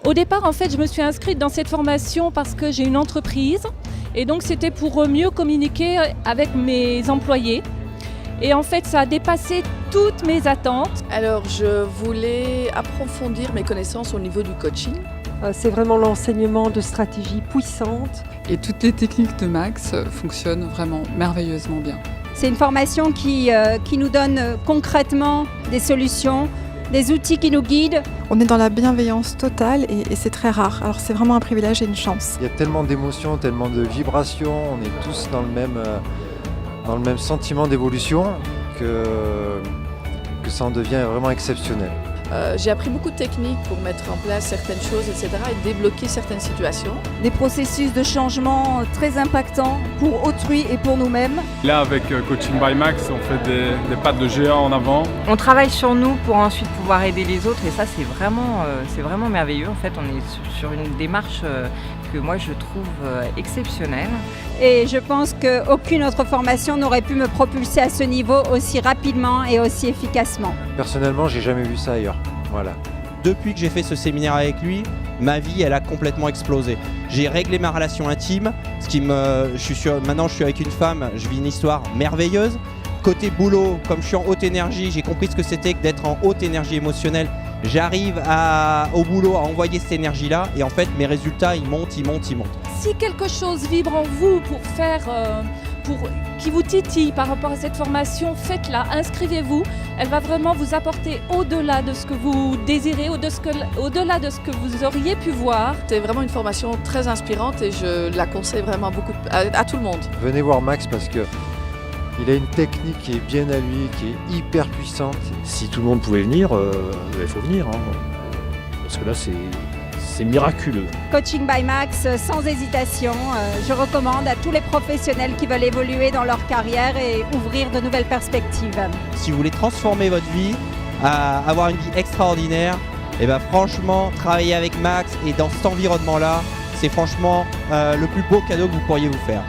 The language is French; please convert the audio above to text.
Au départ, en fait, je me suis inscrite dans cette formation parce que j'ai une entreprise et donc c'était pour mieux communiquer avec mes employés. Et en fait, ça a dépassé toutes mes attentes. Alors, je voulais approfondir mes connaissances au niveau du coaching. C'est vraiment l'enseignement de stratégies puissantes. Et toutes les techniques de Max fonctionnent vraiment merveilleusement bien. C'est une formation qui nous donne concrètement des solutions, des outils qui nous guident. On est dans la bienveillance totale et c'est très rare. Alors c'est vraiment un privilège et une chance. Il y a tellement d'émotions, tellement de vibrations, on est tous dans le même sentiment d'évolution que ça en devient vraiment exceptionnel. J'ai appris beaucoup de techniques pour mettre en place certaines choses, etc. et débloquer certaines situations. Des processus de changement très impactants pour autrui et pour nous-mêmes. Là, avec Coaching by Max, on fait des pas de géant en avant. On travaille sur nous pour ensuite pouvoir aider les autres et ça, c'est vraiment merveilleux. En fait, on est sur une démarche que moi, je trouve exceptionnelle. Et je pense qu'aucune autre formation n'aurait pu me propulser à ce niveau aussi rapidement et aussi efficacement. Personnellement, j'ai jamais vu ça ailleurs. Voilà. Depuis que j'ai fait ce séminaire avec lui, ma vie elle a complètement explosé. J'ai réglé ma relation intime, maintenant je suis avec une femme, je vis une histoire merveilleuse. Côté boulot, comme je suis en haute énergie, j'ai compris ce que c'était que d'être en haute énergie émotionnelle. J'arrive au boulot à envoyer cette énergie-là et en fait mes résultats ils montent. Si quelque chose vibre en vous qui vous titille par rapport à cette formation, faites-la, inscrivez-vous. Elle va vraiment vous apporter au-delà de ce que vous désirez, au-delà de ce que vous auriez pu voir. C'est vraiment une formation très inspirante et je la conseille vraiment beaucoup à tout le monde. Venez voir Max parce que il a une technique qui est bien à lui, qui est hyper puissante. Si tout le monde pouvait venir, il faut venir. Parce que là, c'est miraculeux. Coaching by Max, sans hésitation, je recommande à tous les professionnels qui veulent évoluer dans leur carrière et ouvrir de nouvelles perspectives. Si vous voulez transformer votre vie, avoir une vie extraordinaire, et franchement, travailler avec Max et dans cet environnement-là, c'est franchement le plus beau cadeau que vous pourriez vous faire.